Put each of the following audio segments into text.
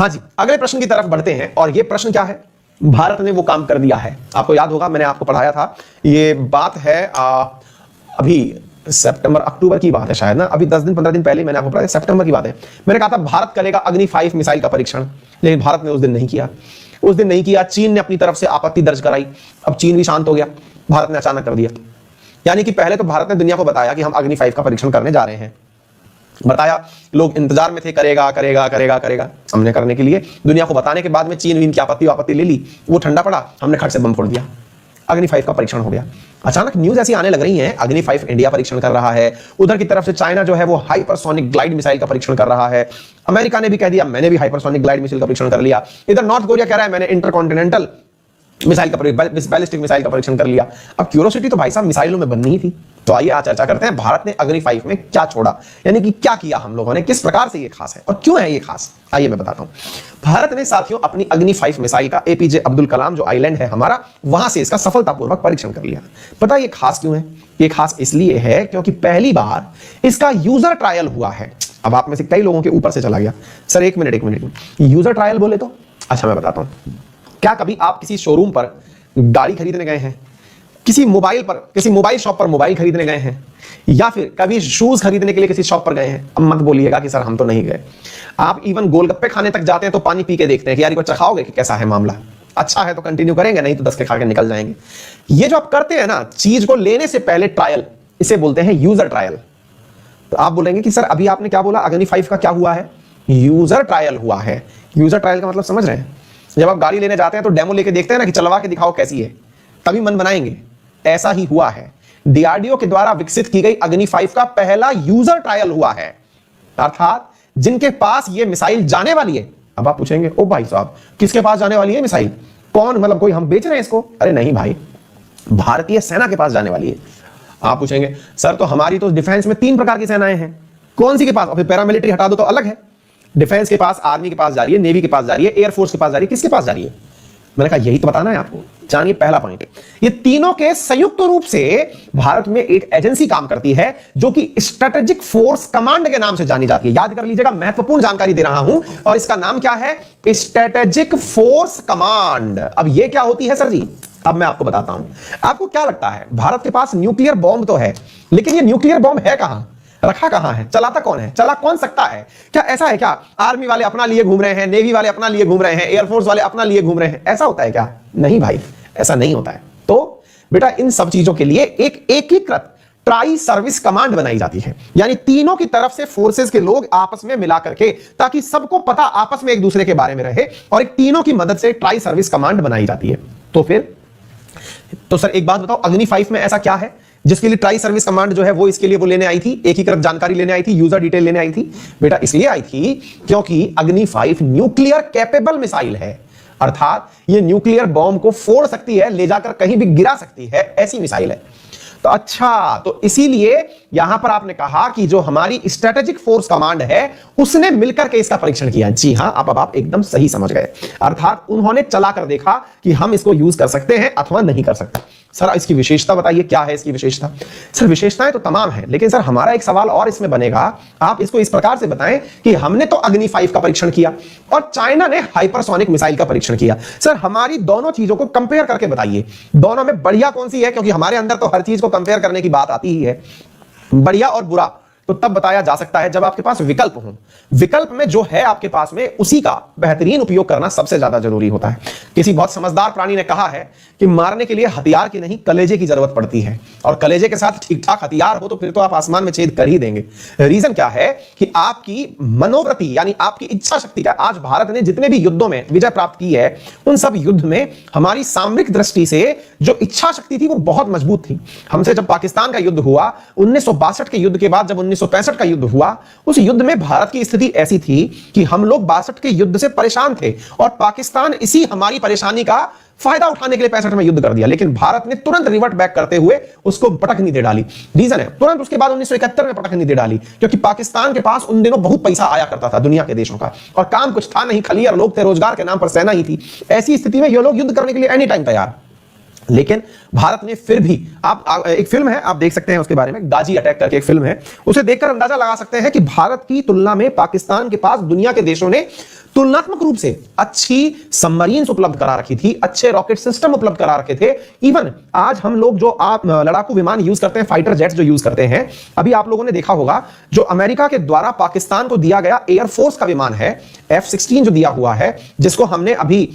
हाँ जी, अगले प्रश्न की तरफ बढ़ते हैं और ये प्रश्न क्या है, भारत ने वो काम कर दिया है। आपको याद होगा मैंने आपको पढ़ाया था, ये बात है अभी सितंबर अक्टूबर की बात है शायद ना, अभी 10 दिन 15 दिन पहले मैंने आपको पढ़ाया, सितंबर की बात है। मैंने कहा था भारत करेगा अग्नि 5 मिसाइल का परीक्षण, लेकिन भारत ने उस दिन नहीं किया। उस दिन नहीं किया, चीन ने अपनी तरफ से आपत्ति दर्ज कराई। अब चीन भी शांत हो गया, भारत ने अचानक कर दिया। यानी कि पहले तो भारत ने दुनिया को बताया कि हम अग्नि 5 का परीक्षण करने जा रहे हैं, बताया, लोग इंतजार में थे, करेगा करेगा करेगा करेगा, हमने करने के लिए दुनिया को बताने के बाद में चीन की आपत्ति ले ली, वो ठंडा पड़ा, हमने खट से बम फोड़ दिया, अग्नि 5 का परीक्षण हो गया। अचानक न्यूज ऐसी आने लग रही है, अग्नि 5 इंडिया परीक्षण कर रहा है, उधर की तरफ से चाइना जो है वो हाइपरसोनिक ग्लाइड मिसाइल का परीक्षण कर रहा है, अमेरिका ने भी कह दिया मैंने भी हाइपरसोनिक ग्लाइड मिसाइल का परीक्षण कर लिया, इधर नॉर्थ कोरिया कह रहा है मैंने इंटरकॉन्टिनेंटल मिसाइल का बैलिस्टिक मिसाइल का परीक्षण कर लिया। अब क्यूरोसिटी तो भाई साहब मिसाइलों में बननी ही थी। तो आइए आज चर्चा करते हैं भारत ने अग्नि 5 में क्या छोड़ा, यानी कि क्या किया हम लोगों ने, किस प्रकार से ये खास है और क्यों है ये खास। आइए मैं बताता हूं। भारत ने साथियों अपनी अग्नि 5 मिसाइल का एपीजे अब्दुल कलाम जो आइलैंड है हमारा, वहां से इसका सफलतापूर्वक परीक्षण कर लिया। पता ये खास क्यों है? ये खास इसलिए है क्योंकि पहली बार इसका यूजर ट्रायल हुआ है। अब आप में से कई लोगों के ऊपर से चला गया, सर एक मिनट यूजर ट्रायल बोले तो अच्छा मैं बताता हूं। क्या कभी आप किसी शोरूम पर गाड़ी खरीदने गए हैं, किसी मोबाइल शॉप पर मोबाइल खरीदने गए हैं, या फिर कभी शूज खरीदने के लिए किसी शॉप पर गए हैं? अब मत बोलिएगा कि सर हम तो नहीं गए। आप इवन गोलगप्पे खाने तक जाते हैं तो पानी पी के देखते हैं कि यार ये बच्चा खाओगे कि कैसा है मामला, अच्छा है तो कंटिन्यू करेंगे, नहीं तो 10 के खा के निकल जाएंगे। ये जो आप करते हैं ना चीज को लेने से पहले ट्रायल, इसे बोलते हैं यूजर ट्रायल। तो आप बोलेंगे कि सर अभी आपने क्या बोला, अग्नि 5 का क्या हुआ है? यूजर ट्रायल हुआ है। यूजर ट्रायल का मतलब समझ रहे हैं? जब आप गाड़ी लेने जाते हैं तो डेमो लेके देखते हैं ना कि चलवा के दिखाओ कैसी है, तभी मन बनाएंगे। ऐसा ही हुआ है, डीआरडीओ के द्वारा विकसित की गई अग्नि 5 का पहला यूजर ट्रायल हुआ है, अर्थात जिनके पास ये मिसाइल जाने वाली है। अब आप पूछेंगे ओ भाई साहब किसके पास जाने वाली है मिसाइल, कौन, मतलब कोई हम बेच रहे हैं इसको? अरे नहीं भाई, भारतीय सेना के पास जाने वाली है। आप पूछेंगे सर तो हमारी तो डिफेंस में 3 प्रकार की सेनाएं हैं, कौन सी के पास? फिर पैरामिलिट्री हटा दो तो अलग है, डिफेंस के पास, आर्मी के पास जा रही है, नेवी के पास जा रही है, एयरफोर्स के पास जा रही है, किसके पास जा रही है? मैंने कहा यही तो बताना है आपको। जानिए पहला पॉइंट, ये तीनों के संयुक्त रूप से भारत में एक एजेंसी काम करती है जो कि स्ट्रेटेजिक फोर्स कमांड के नाम से जानी जाती है। याद कर लीजिएगा, महत्वपूर्ण जानकारी दे रहा हूं, और इसका नाम क्या है? Strategic force command. अब ये क्या होती है सर जी? अब मैं आपको बताता हूं। आपको क्या लगता है, भारत के पास न्यूक्लियर बॉम्ब तो है, लेकिन ये न्यूक्लियर बॉम्ब है कहां, रखा कहां है, चलाता कौन है, चला कौन सकता है? क्या ऐसा है क्या आर्मी वाले अपना लिए घूम रहे हैं, नेवी वाले अपना लिए घूम रहे हैं, एयरफोर्स वाले अपना लिए घूम रहे हैं? ऐसा होता है क्या? नहीं भाई, ऐसा नहीं होता है। तो बेटा इन सब चीजों के लिए एक एकीकृत ट्राई सर्विस कमांड बनाई जाती है, यानी तीनों की तरफ से फोर्सेस के लोग आपस में मिला करके, ताकि सबको पता आपस में एक दूसरे के बारे में रहे, और एक तीनों की मदद से ट्राई सर्विस कमांड बनाई जाती है। तो फिर तो सर एक बात बताओ, अग्नि 5 में ऐसा क्या है जिसके लिए ट्राई सर्विस कमांड जो है वो इसके लिए वो लेने आई थी, एकीकृत जानकारी लेने आई थी, यूजर डिटेल लेने आई थी? बेटा इसलिए आई थी क्योंकि अग्नि 5 न्यूक्लियर कैपेबल मिसाइल है, अर्थात ये न्यूक्लियर बॉम्ब को फोड़ सकती है, ले जाकर कहीं भी गिरा सकती है, ऐसी मिसाइल है। तो अच्छा, तो इसीलिए यहां पर आपने कहा कि जो हमारी स्ट्रेटेजिक फोर्स कमांड है उसने मिलकर के इसका परीक्षण किया। जी हां, अब आप एकदम सही समझ गए, अर्थात उन्होंने चलाकर देखा कि हम इसको यूज कर सकते हैं अथवा नहीं कर सकते। सर इसकी विशेषता बताइए, क्या है इसकी विशेषता? सर विशेषताएं तो तमाम है, लेकिन सर हमारा एक सवाल और इसमें बनेगा, आप इसको इस प्रकार से बताएं कि हमने तो अग्नि 5 का परीक्षण किया और चाइना ने हाइपरसोनिक मिसाइल का परीक्षण किया। सर हमारी दोनों चीजों को कंपेयर करके बताइए, दोनों में बढ़िया कौन सी है? क्योंकि हमारे अंदर तो हर चीज को कंपेयर करने की बात आती ही है, बढ़िया और बुरा तो तब बताया जा सकता है जब आपके पास विकल्प हो। विकल्प में जो है आपके पास में उसी का बेहतरीन उपयोग करना सबसे ज्यादा जरूरी होता है। किसी बहुत समझदार प्राणी ने कहा है कि मारने के लिए हथियार की नहीं कलेजे की जरूरत पड़ती है, और कलेजे के साथ ठीक ठाक हथियार हो तो फिर तो आप आसमान में छेद कर ही देंगे। रीजन क्या है कि आपकी मनोवृत्ति यानी आपकी इच्छा शक्ति का, आज भारत ने जितने भी युद्धों में विजय प्राप्त की है उन सब युद्ध में हमारी सामरिक दृष्टि से जो इच्छा शक्ति थी वो बहुत मजबूत थी। हमसे जब पाकिस्तान का युद्ध हुआ 1962 के युद्ध के बाद, जब 1965 का युद्ध हुआ, उस युद्ध में भारत की स्थिति ऐसी थी कि हम लोग 62 के युद्ध से परेशान थे और पाकिस्तान इसी हमारी परेशानी का फायदा उठाने के लिए 65 में युद्ध कर दिया, लेकिन भारत ने तुरंत रिवर्ट बैक करते हुए उसको पटखनी दे डाली। रीजन है, तुरंत उसके बाद 1971 में पटखनी दे डाली, क्योंकि पाकिस्तान के पास उन दिनों बहुत पैसा आया करता था दुनिया के देशों का, और काम कुछ था नहीं, खलीर लोग थे, रोजगार के नाम पर सेना ही थी। ऐसी स्थिति में ये लोग युद्ध करने के लिए एनी टाइम तैयार। लेकिन भारत ने फिर भी, आप एक फिल्म है आप देख सकते हैं उसके बारे में, गाजी अटैक करके एक फिल्म है, उसे देखकर अंदाजा लगा सकते हैं कि भारत की तुलना में पाकिस्तान के पास दुनिया के देशों ने तुलनात्मक रूप से अच्छी सबमरीन्स उपलब्ध करा रखी थी, अच्छे रॉकेट सिस्टम उपलब्ध करा रखे थे। इवन आज हम लोग जो आप लड़ाकू विमान यूज करते हैं, फाइटर जेट्स जो यूज करते हैं, अभी आप लोगों ने देखा होगा जो अमेरिका के द्वारा पाकिस्तान को दिया गया एयरफोर्स का विमान है F-16 जो दिया हुआ है, जिसको हमने अभी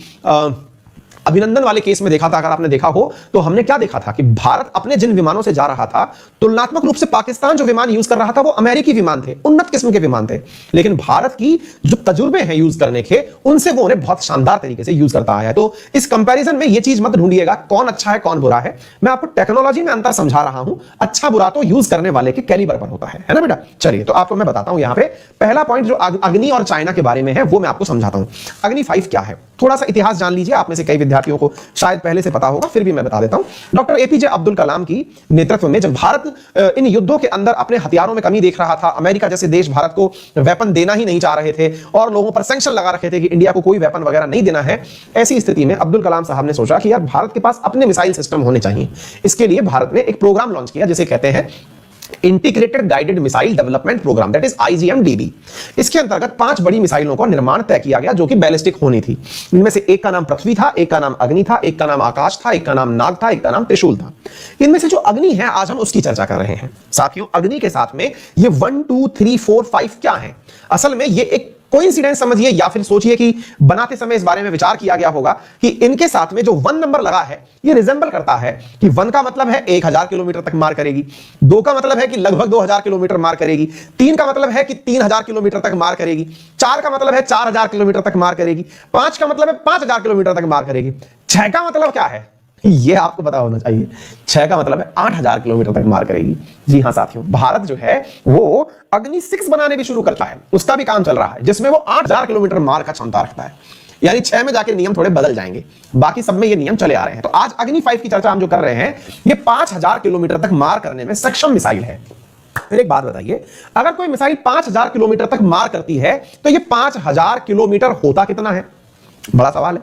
अभिनंदन वाले केस में देखा था। अगर आपने देखा हो तो हमने क्या देखा था कि भारत अपने जिन विमानों से जा रहा था, तुलनात्मक रूप से पाकिस्तान जो विमान यूज कर रहा था वो अमेरिकी विमान थे, उन्नत किस्म के विमान थे। लेकिन भारत की जो तजुर्बे हैं यूज करने के, उनसे वो उन्हें बहुत शानदार तरीके से यूज करता आया है। तो इस कंपैरिजन में ये चीज मत ढूंढिएगा कौन अच्छा है कौन बुरा है, मैं आपको टेक्नोलॉजी में अंतर समझा रहा हूं। अच्छा बुरा तो यूज करने वाले के कैलिबर पर होता है ना बेटा। चलिए तो आपको मैं बताता हूं, यहां पे पहला पॉइंट जो अग्नि और चाइना के बारे में है वो मैं आपको समझाता हूं। अग्नि 5 क्या है, थोड़ा सा इतिहास जान लीजिए। आप में से कई विद्यार्थियों को शायद पहले से पता होगा, फिर भी मैं बता देता हूं। डॉक्टर एपीजे अब्दुल कलाम की नेतृत्व में जब भारत इन युद्धों के अंदर अपने हथियारों में कमी देख रहा था, अमेरिका जैसे देश भारत को वेपन देना ही नहीं चाह रहे थे और लोगों पर सैंक्शन लगा रखे थे कि इंडिया को कोई वेपन वगैरह नहीं देना है, ऐसी स्थिति में अब्दुल कलाम साहब ने सोचा कि यार भारत के पास अपने मिसाइल सिस्टम होने चाहिए। इसके लिए भारत ने एक प्रोग्राम लॉन्च किया जिसे कहते हैं integrated guided missile development programme, that is IGMDB। इसके अंतर्गत 5 बड़ी मिसाइलों का निर्माण तय किया गया जो कि बैलिस्टिक होनी थी। इनमें से एक का नाम पृथ्वी था, एक का नाम अग्नि था, एक का नाम आकाश था, एक का नाम नाग था, एक का नाम त्रिशूल था। इनमें से जो अग्नि है आज हम उसकी चर्चा कर रहे हैं। साथियों अग्नि के साथ में ये 1 2 3 4 5 क्या है, असल में ये एक कोइंसिडेंस समझिए या फिर सोचिए कि बनाते समय इस बारे में विचार किया गया होगा कि इनके साथ में जो 1 नंबर लगा है ये रिजेंबल करता है कि 1 का मतलब है 1000 किलोमीटर तक मार करेगी, 2 का मतलब है कि लगभग 2000 किलोमीटर मार करेगी, 3 का मतलब है कि 3000 किलोमीटर तक मार करेगी, 4 का मतलब है 4000 किलोमीटर तक मार करेगी, 5 का मतलब है 5000 किलोमीटर तक मार करेगी, 6 का मतलब क्या है ये आपको पता होना चाहिए। 6 का मतलब है 8000 किलोमीटर तक मार करेगी। जी हां साथियों, भारत जो है वो अग्नि 6 बनाने भी शुरू करता है, उसका भी काम चल रहा है जिसमें वो 8000 किलोमीटर मार का क्षमता रखता है। यानी 6 में जाके नियम थोड़े बदल जाएंगे, बाकी सब में ये नियम चले आ रहे हैं। तो आज अग्नि 5 की चर्चा हम जो कर रहे हैं ये 5000 किलोमीटर तक मार करने में सक्षम मिसाइल है। फिर एक बात बताइए, अगर कोई मिसाइल 5000 किलोमीटर तक मार करती है तो ये 5000 किलोमीटर होता कितना है, बड़ा सवाल है।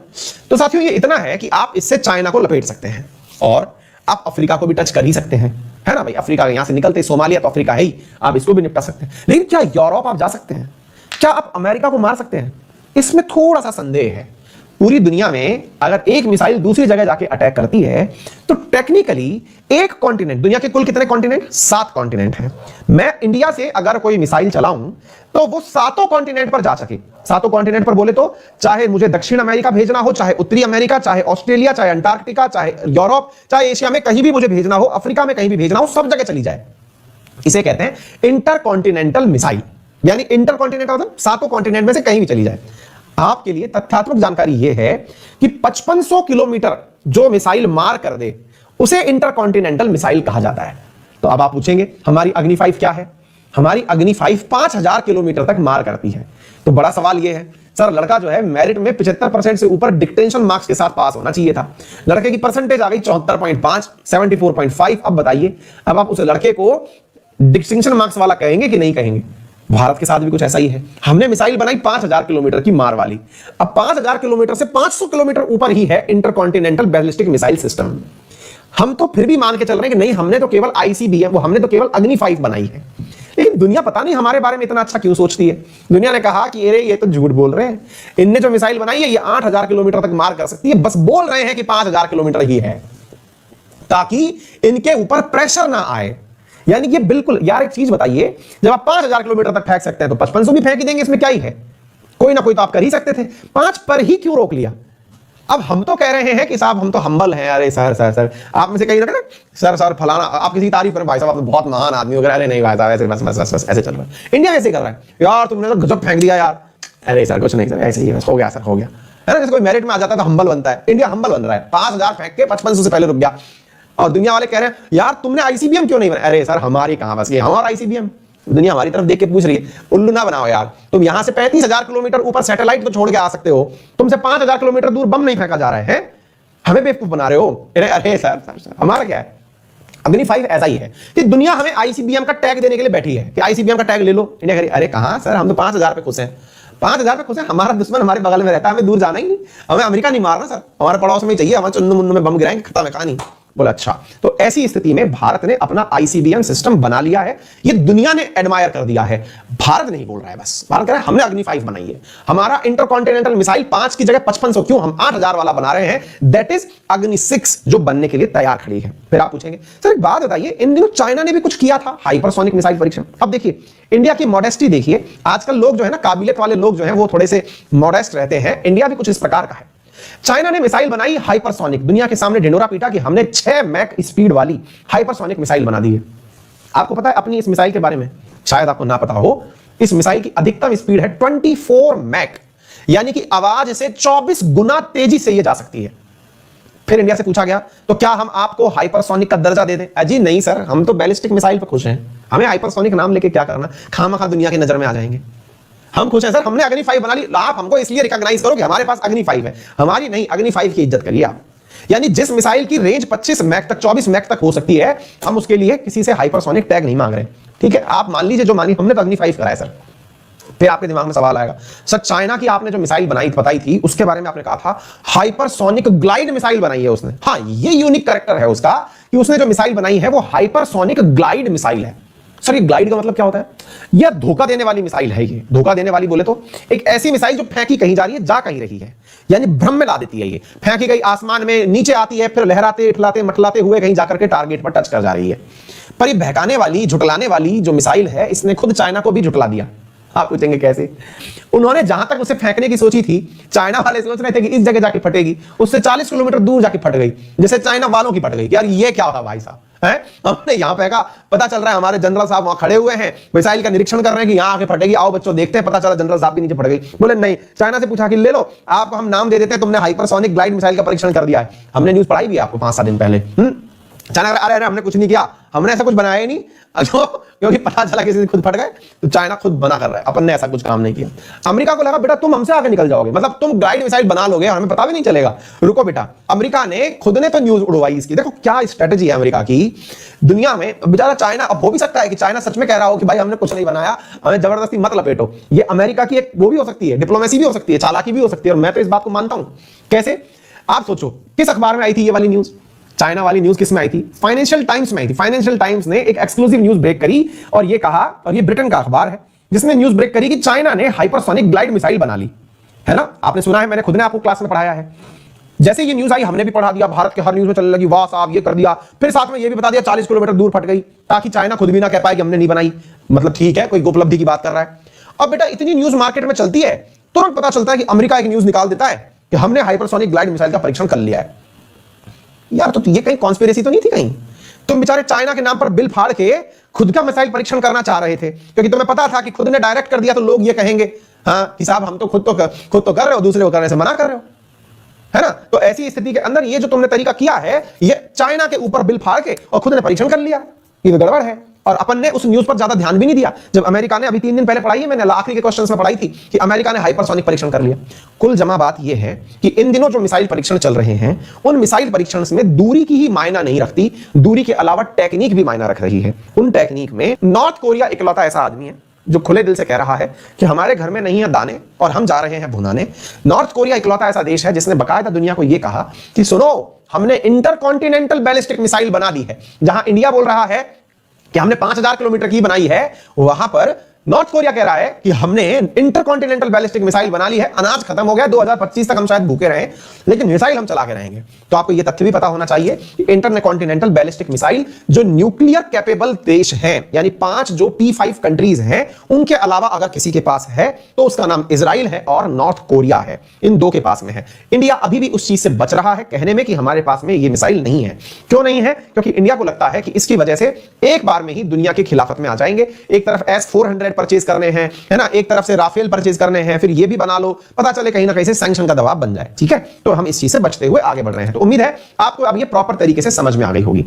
तो साथियों ये इतना है कि आप इससे चाइना को लपेट सकते हैं और आप अफ्रीका को भी टच कर ही सकते हैं, है ना भाई। अफ्रीका यहां से निकलते सोमालिया तो अफ्रीका है ही, आप इसको भी निपटा सकते हैं। लेकिन क्या यूरोप आप जा सकते हैं, क्या आप अमेरिका को मार सकते हैं, इसमें थोड़ा सा संदेह है। पूरी दुनिया में अगर एक मिसाइल दूसरी जगह जाके अटैक करती है तो टेक्निकली एक कॉन्टिनेंट, दुनिया के कुल कितने कॉन्टिनेंट, 7 कॉन्टिनेंट हैं। मैं इंडिया से अगर कोई मिसाइल चलाऊं तो वो 7 कॉन्टिनेंट पर जा सके। 7 कॉन्टिनेंट पर बोले तो चाहे मुझे दक्षिण अमेरिका भेजना हो, चाहे उत्तरी अमेरिका, चाहे ऑस्ट्रेलिया, चाहे अंटार्कटिका, चाहे यूरोप, चाहे एशिया में कहीं भी मुझे भेजना हो, अफ्रीका में कहीं भी भेजना हो, सब जगह चली जाए। इसे कहते हैं इंटरकॉन्टिनेंटल मिसाइल। यानी इंटरकॉन्टिनेंटल मतलब 7 कॉन्टिनेंट में से कहीं भी चली जाए। आपके लिए तथ्यात्मक जानकारी यह है कि 5500 किलोमीटर जो मिसाइल मार कर दे उसे इंटरकॉन्टिनेंटल मिसाइल कहा जाता है। तो अब आप पूछेंगे हमारी अग्नि 5 क्या है, हमारी अग्नि 5 5000 किलोमीटर तक मार करती है। तो बड़ा सवाल यह है सर, लड़का जो है मेरिट में 75% से ऊपर डिक्टेंशन मार्क्स के साथ पास होना चाहिए था, लड़के की परसेंटेज आ गई 74.5, 74.5। अब बताइए, अब आप उस लड़के को डिक्टेंशन मार्क्स वाला कहेंगे कि नहीं कहेंगे। भारत के साथ भी कुछ ऐसा ही है। हमने मिसाइल बनाई 5000 किलोमीटर की मार वाली, अब 5000 किलोमीटर से 500 किलोमीटर ऊपर ही है इंटरकॉन्टिनेंटल बैलिस्टिक मिसाइल सिस्टम। हम तो फिर भी मान के चल रहे हैं कि नहीं, हमने तो केवल ICBM, वो हमने तो केवल अग्नि 5 बनाई है। लेकिन दुनिया पता नहीं हमारे बारे में इतना अच्छा क्यों सोचती है। दुनिया ने कहा कि अरे ये तो झूठ बोल रहे हैं, इनने जो मिसाइल बनाई है ये 8000 किलोमीटर तक मार कर सकती है, बस बोल रहे हैं कि 5000 किलोमीटर ही है ताकि इनके ऊपर प्रेशर ना आए। यानी ये बिल्कुल, यार एक चीज बताइए, जब आप 5000 किलोमीटर तक फेंक सकते हैं तो 5500 भी फेंक ही देंगे, इसमें क्या ही है, कोई ना कोई तो आप कर ही सकते थे, 5 पर ही क्यों रोक लिया। अब हम तो कह रहे हैं कि साहब हम तो हम्बल हैं, अरे सर सर सर, आप में से कहीं ना कहीं सर सर फलाना, आप किसी तारीफ करें भाई साहब आप तो बहुत महान आदमी हो गए, अरे नहीं भाई साहब ऐसे बस बस बस बस ऐसे चल रहा है, इंडिया ऐसे कर रहा है, यार तुमने तो गजब फेंक दिया यार, अरे सर कुछ नहीं सर ऐसे ही बस हो गया सर, हो गया है ना। जैसे कोई मेरिट में आ जाता है तो हम्बल बनता है, इंडिया हम्बल बन रहा है, 5000 फेंक के 5500 से पहले रुक गया। और दुनिया वाले कह रहे हैं यार तुमने ICBM क्यों नहीं बनाया, अरे सर हमारी कहां बस ये हमारा ICBM, दुनिया हमारी तरफ देख के पूछ रही है, उल्लू ना बनाओ यार, तुम यहां से 35000 किलोमीटर ऊपर सैटेलाइट तो छोड़ के आ सकते हो, तुमसे 5000 किलोमीटर दूर बम नहीं फेंका जा रहा है, हमें बेवकूफ बना रहे हो। अरे सर सर सर हमारा क्या है। अग्नि 5 ऐसा ही है कि दुनिया हमें ICBM का टैग देने के लिए बैठी है कि ICBM का टैग ले लो, इंडिया कह अरे कहां सर, हम तो 5000 पे खुश हैं, 5000 पे खुश है, हमारा दुश्मन हमारे बगल में रहता है, हमें दूर जाना ही नहीं, हमें अमेरिका नहीं मारना सर, हमारे पड़ोस में चाहिए, हमारे चुन्नू मुन्नू में बम गिराएंगे, खत्म है कहानी। बोला अच्छा। तो ऐसी स्थिति में भारत ने अपना आईसीबीएम सिस्टम बना लिया है, ये दुनिया ने एडमायर कर दिया है, भारत नहीं बोल रहा है। बस भारत कह रहा है हमने अग्नि 5 बनाई है, हमारा इंटरकॉन्टिनेंटल मिसाइल 5 की जगह 5500 क्यों, हम 8000 वाला बना रहे हैं, दैट इज अग्नि 6 जो बनने के लिए तैयार खड़ी है। फिर आप पूछेंगे सर एक बात बताइए, इन दिनों चाइना ने भी कुछ किया था हाइपरसोनिक मिसाइल परीक्षण। अब देखिए इंडिया की मॉडेस्टी देखिए, आजकल लोग जो है ना, काबिलियत वाले लोग जो है वो थोड़े से मॉडेस्ट रहते हैं, इंडिया भी कुछ इस प्रकार का है। चाइना ने मिसाइल बनाई हाइपरसोनिक, दुनिया के सामने ढिंडोरा पीटा कि हमने 6 मैक स्पीड वाली हाइपरसोनिक मिसाइल बना दी है। आपको पता है अपनी इस मिसाइल के बारे में, शायद आपको ना पता हो, इस मिसाइल की अधिकतम स्पीड है 24 मैक, यानी कि आवाज से 24 गुना तेजी से यह जा सकती है। फिर इंडिया से पूछा गया तो क्या हम आपको हाइपरसोनिक का दर्जा दे दें? अजी नहीं सर, हम तो बैलिस्टिक मिसाइल पर खुश हैं, हमें हाइपरसोनिक नाम लेके क्या करना, खामखा दुनिया की नजर में आ जाएंगे। हम खुश हैं सर, हमने अग्नि 5 बना ली, आप हमको इसलिए रिकॉग्नाइज करो कि हमारे पास अग्नि 5 है, हमारी नहीं, अग्नि 5 की इज्जत करिए आप। यानी जिस मिसाइल की रेंज 25 मैक तक 24 मैक तक हो सकती है, हम उसके लिए किसी से हाइपरसोनिक टैग नहीं मांग रहे। ठीक है, आप मान लीजिए जो मानिए, हमने तो अग्नि 5 कराया सर। फिर आपके दिमाग में सवाल आएगा सर चाइना की आपने जो मिसाइल बताई थी उसके बारे में आपने कहा था हाइपरसोनिक ग्लाइड मिसाइल बनाई है उसने। हाँ, ये यूनिक कैरेक्टर है उसका कि उसने जो मिसाइल बनाई है वो हाइपरसोनिक ग्लाइड मिसाइल है। सर ये ग्लाइड का मतलब क्या होता है? यह धोखा देने वाली मिसाइल है। ये धोखा देने वाली बोले तो एक ऐसी मिसाइल जो फेंकी कहीं जा रही है, जा कहीं रही है, यानी भ्रम में ला देती है। ये फेंकी गई आसमान में, नीचे आती है, फिर लहराते इठलाते मटलाते हुए कहीं जाकर के टारगेट पर टच कर जा रही है। पर ये बहकाने वाली, झुटलाने वाली जो मिसाइल है, इसने खुद चाइना को भी झुटला दिया। आप पूछेंगे कैसे? उन्होंने जहां तक उसे फेंकने की सोची थी, चाइना वाले सोच रहे थे कि इस जगह जाके फटेगी, उससे 40 किलोमीटर दूर जाके फट गई, जैसे चाइना वालों की फट गई। यार ये क्या होता भाई साहब है? हमने यहां फेंका, पता चल रहा है हमारे जनरल साहब वहां खड़े हुए हैं, मिसाइल का निरीक्षण कर रहे हैं कि यहां आके फटेगी, आओ बच्चों देखते हैं। पता चला जनरल साहब भी नीचे फट गई। बोले नहीं, चाइना से पूछा कि ले लो, आपको हम नाम दे देते हैं, तुमने हाइपरसोनिक ग्लाइड मिसाइल का परीक्षण कर दिया है। हमने न्यूज पढ़ाई भी आपको 5-7 दिन पहले। चाइना अरे हमने कुछ नहीं किया, हमने ऐसा कुछ बनाया ही नहीं, क्योंकि पता चला किसी से खुद फट गए, तो चाइना खुद बना कर रहा है, अपन ने ऐसा कुछ काम नहीं किया। अमेरिका को लगा बेटा तुम हमसे आगे निकल जाओगे, मतलब तुम ग्लाइड मिसाइल बना लोगे, हमें पता भी नहीं चलेगा। रुको बेटा, अमेरिका ने खुद ने तो न्यूज उड़वाई इसकी। देखो क्या स्ट्रेटेजी है अमेरिका की दुनिया में। बेचारा चाइना, अब हो भी सकता है कि चाइना सच में कह रहा हो कि भाई हमने कुछ नहीं बनाया, हमें जबरदस्ती मत लपेटो। ये अमेरिका की एक वो भी हो सकती है, डिप्लोमेसी भी हो सकती है, चालाकी भी हो सकती है, और मैं तो इस बात को मानता हूं। कैसे? आप सोचो किस अखबार में आई थी ये वाली न्यूज? चाइना वाली न्यूज किस में आई थी? फाइनेंशियल टाइम्स में आई थी। फाइनेंशियल टाइम्स ने एक एक्सक्लूसिव न्यूज ब्रेक करी और ये कहा, और ये ब्रिटेन का अखबार है जिसने न्यूज ब्रेक करी कि चाइना ने हाइपरसोनिक ग्लाइड मिसाइल बना ली है ना। आपने सुना है, मैंने खुद ने आपको क्लास में पढ़ाया है। जैसे ये न्यूज आई हमने भी पढ़ा दिया, भारत के हर न्यूज में चलने लगी, वाह साहब ये कर दिया। फिर साथ में ये भी बता दिया 40 किलोमीटर दूर फट गई, ताकि चाइना खुद भी ना कह पाए कि हमने नहीं बनाई। मतलब ठीक है, कोई उपलब्धि की बात कर रहा है। अब बेटा इतनी न्यूज मार्केट में चलती है, तुरंत पता चलता है कि अमेरिका एक न्यूज निकाल देता है कि हमने हाइपरसोनिक ग्लाइड मिसाइल का परीक्षण कर लिया है। यार तो ये कहीं कॉन्स्पिरेसी तो नहीं थी कहीं? तुम बेचारे चाइना के नाम पर बिल फाड़ के खुद का मिसाइल परीक्षण करना चाह रहे थे, क्योंकि तुम्हें पता था कि खुद ने डायरेक्ट कर दिया तो लोग ये कहेंगे हाँ कि साहब हम तो खुद तो कर रहे हो, दूसरे को करने से मना कर रहे हो, है ना। तो ऐसी स्थिति के अंदर ये जो तुमने तरीका किया है, ये चाइना के ऊपर बिल फाड़ के और खुद ने परीक्षण कर लिया, ये तो गड़बड़ है। और अपन ने उस न्यूज पर ज्यादा ध्यान भी नहीं दिया। जब अमेरिका ने, अभी 3 दिन पहले पढ़ाई है मैंने, आखिरी के क्वेश्चंस में पढ़ाई थी कि अमेरिका ने हाइपरसोनिक परीक्षण कर लिया। कुल जमा बात यह है कि इन दिनों जो मिसाइल परीक्षण चल रहे हैं, उन मिसाइल परीक्षण में दूरी की ही मायना नहीं रखती, दूरी के अलावा टेक्निक भी मायना रख रही है। उन टेक्निक में नॉर्थ कोरिया इकलौता ऐसा आदमी है जो खुले दिल से कह रहा है कि हमारे घर में नहीं है दाने और हम जा रहे हैं भुनाने। नॉर्थ कोरिया इकलौता ऐसा देश है जिसने बकायदा दुनिया को यह कहा कि सुनो, हमने इंटरकॉन्टिनेंटल बैलिस्टिक मिसाइल बना दी है। जहां इंडिया बोल रहा है कि हमने 5000 किलोमीटर की बनाई है, वहां पर नॉर्थ कोरिया कह रहा है कि हमने इंटरकॉन्टिनेंटल बैलिस्टिक मिसाइल बना ली है। अनाज खत्म हो गया, 2025 तक हम शायद भूखे रहे, लेकिन मिसाइल हम चला के रहेंगे। तो आपको यह तथ्य भी पता होना चाहिए कि इंटरकॉन्टिनेंटल बैलिस्टिक मिसाइल जो न्यूक्लियर कैपेबल देश हैं, यानी 5 जो P5 कंट्रीज हैं, उनके अलावा अगर किसी के पास है तो उसका नाम इजराइल है और नॉर्थ कोरिया है। इन दो के पास में है। इंडिया अभी भी उस चीज से बच रहा है कहने में कि हमारे पास में यह मिसाइल नहीं है। क्यों नहीं है? क्योंकि इंडिया को लगता है कि इसकी वजह से एक बार में ही दुनिया की खिलाफत में आ जाएंगे। एक तरफ S-400 परचेज करने हैं, है ना, एक तरफ से राफेल परचेज करने हैं, फिर ये भी बना लो, पता चले कहीं ना कहीं से सैंक्शन का दबाव बन जाए। ठीक है, तो हम इस चीज से बचते हुए आगे बढ़ रहे हैं। तो उम्मीद है आपको अब ये प्रॉपर तरीके से समझ में आ गई होगी।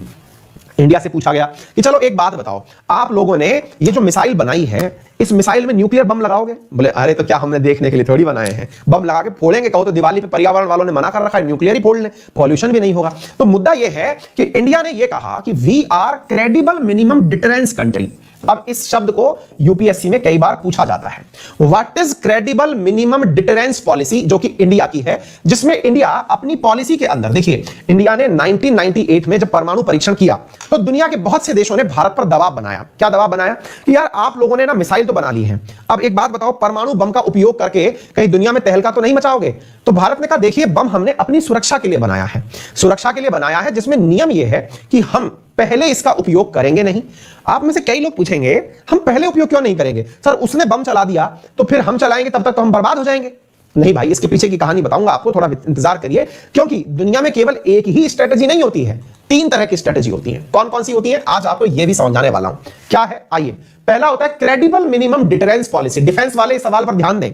इंडिया से पूछा गया कि चलो एक बात बताओ, आप लोगों ने ये जो मिसाइल बनाई है, इस मिसाइल में न्यूक्लियर बम लगाओगे? बोले अरे तो क्या हमने देखने के लिए थोड़ी बनाए हैं, बम लगा के फोड़ेंगे? कहो तो दिवाली पे पर्यावरण वालों ने मना कर रखा है न्यूक्लियर ही फोड़ लें, पॉल्यूशन भी नहीं होगा। तो मुद्दा यह है कि इंडिया ने यह कहा कि we are credible minimum deterrence country. अब इस शब्द को यूपीएससी में कई बार पूछा जाता है। What is credible minimum deterrence policy, जो कि इंडिया की है, जिसमें इंडिया अपनी पॉलिसी के अंदर, देखिए इंडिया ने 1998 में जब परमाणु परीक्षण किया तो दुनिया के बहुत से देशों ने भारत पर दबाव बनाया। क्या दबाव बनाया कि यार आप लोगों ने ना मिसाइल तो बना ली है, अब एक बात बताओ, परमाणु बम का उपयोग करके कहीं दुनिया में तहलका तो नहीं मचाओगे। तो भारत ने कहा देखिए बम हमने अपनी सुरक्षा के लिए बनाया है, सुरक्षा के लिए बनाया है, जिसमें नियम यह है कि हम पहले इसका उपयोग करेंगे नहीं। आप में से कई लोग पूछेंगे हम पहले उपयोग क्यों नहीं करेंगे, सर उसने बम चला दिया तो फिर हम चलाएंगे तब तक तो हम बर्बाद हो जाएंगे। नहीं भाई, इसके पीछे की कहानी बताऊंगा आपको, थोड़ा इंतजार करिए, क्योंकि दुनिया में केवल एक ही स्ट्रेटजी नहीं होती है, 3 तरह की स्ट्रेटजी होती है। कौन कौन सी होती है आज आपको यह भी समझाने वाला हूं। क्या है, आइए। पहला होता है credible minimum deterrence policy, defence वाले इस सवाल पर ध्यान दें।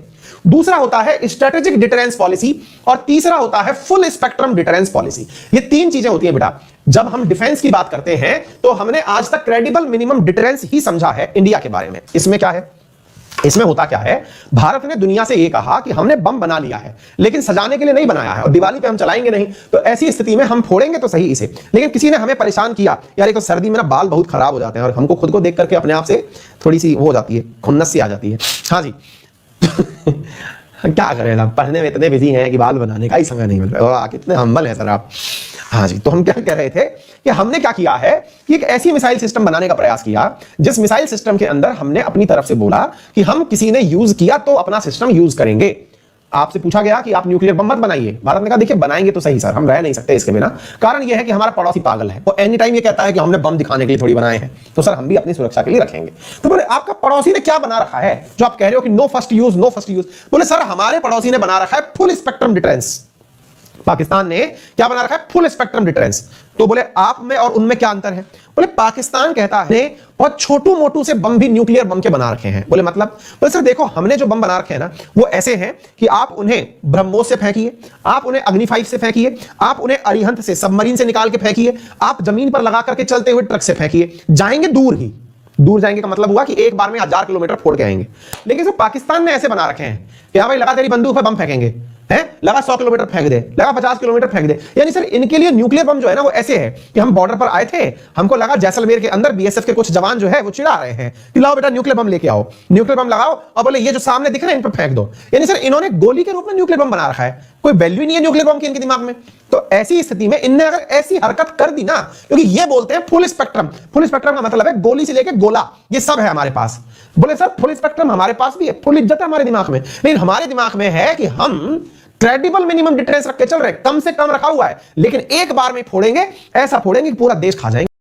दूसरा होता है स्ट्रेटेजिक डिटरेंस पॉलिसी, और तीसरा होता है फुल स्पेक्ट्रम डिटरेंस पॉलिसी। ये 3 चीजें होती हैं बेटा। जब हम डिफेंस की बात करते हैं तो हमने आज तक क्रेडिबल मिनिमम डिटरेंस ही समझा है इंडिया के बारे में। इसमें क्या है, इसमें होता क्या है, भारत ने दुनिया से यह कहा कि हमने बम बना लिया है लेकिन सजाने के लिए नहीं बनाया है और दिवाली पे हम चलाएंगे नहीं, तो ऐसी स्थिति में हम फोड़ेंगे तो सही इसे, लेकिन किसी ने हमें परेशान किया, यार एक तो सर्दी में ना बाल बहुत खराब हो जाते हैं और हमको खुद को देख करके अपने आप से थोड़ी सी वो हो जाती है, खुन्नस सी आ जाती है। हाँ जी क्या करें ना, पढ़ने में इतने बिजी हैं कि बाल बनाने का ही समय नहीं मिल रहा। कितने हम्बल हैं सर आप। हाँ जी, तो हम क्या कह रहे थे कि हमने क्या किया है कि एक ऐसी मिसाइल सिस्टम बनाने का प्रयास किया जिस मिसाइल सिस्टम के अंदर हमने अपनी तरफ से बोला कि हम किसी ने यूज किया तो अपना सिस्टम यूज करेंगे। आपसे पूछा गया कि आप न्यूक्लियर बम मत बनाइए, भारत ने कहा देखिए बनाएंगे तो सही सर, हम रह नहीं सकते इसके बिना। कारण यह है कि हमारा पड़ोसी पागल है, वो एनी टाइम ये कहता है कि हमने बम दिखाने के लिए थोड़ी बनाए हैं, तो सर हम भी अपनी सुरक्षा के लिए रखेंगे। तो बोले आपका पड़ोसी ने क्या बना रखा है जो आप कह रहे हो कि no first use, no first use. बोले सर हमारे पड़ोसी ने बना रखा है फुल स्पेक्ट्रम डिटरेंस। पाकिस्तान ने क्या बना रखा है, फुल स्पेक्ट्रम डिटरेंस। तो बोले आप में और उनमें क्या अंतर है। बोले पाकिस्तान कहता है बहुत छोटू मोटू से बम भी न्यूक्लियर बम के बना रखे हैं। बोले मतलब, बोले सर देखो हमने जो बम बना रखे हैं ना वो ऐसे हैं कि आप उन्हें ब्रह्मोस से फेंकिए, आप उन्हें अग्नि 5 से फेंकिए, आप उन्हें अरिहंत से सबमरीन से निकाल के फेंकिए, आप जमीन पर लगा करके चलते हुए ट्रक से फेंकिए, जाएंगे दूर ही। दूर जाएंगे का मतलब हुआ कि एक बार में 1000 किलोमीटर फोड़ के आएंगे। लेकिन सर पाकिस्तान ने ऐसे बना रखे हैं कि हाँ भाई लगा तेरी बंदूक पर बम फेंकेंगे, है लगा 100 किलोमीटर फेंक दे, लगा 50 किलोमीटर फेंक दे। यानी सर इनके लिए न्यूक्लियर बम जो है ना वो ऐसे है कि हम बॉर्डर पर आए थे, हमको लगा जैसलमेर के अंदर बीएसएफ के कुछ जवान जो है वो चिढ़ा रहे हैं कि लाओ बेटा न्यूक्लियर बम लेके आओ, न्यूक्लियर बम लगाओ और बोले ये जो सामने दिख रहे हैं इन पर फेंक दो। यानी सर इन्होंने गोली के रूप में न्यूक्लियर बम बना रखा है, कोई वैल्यू नहीं है न्यूक्लियर बम की इनके दिमाग में। तो ऐसी स्थिति में इनने अगर ऐसी हरकत कर दी ना, क्योंकि ये बोलते हैं फुल स्पेक्ट्रम, फुल स्पेक्ट्रम का मतलब है गोली से लेकर गोला ये सब है हमारे पास। बोले सर फुल स्पेक्ट्रम हमारे पास भी है, फुल इज्जत है हमारे दिमाग में, लेकिन हमारे दिमाग में है कि हम क्रेडिबल मिनिमम डिटरेंस रख के चल रहे, कम से कम रखा हुआ है, लेकिन एक बार में फोड़ेंगे, ऐसा फोड़ेंगे कि पूरा देश खा जाएंगे।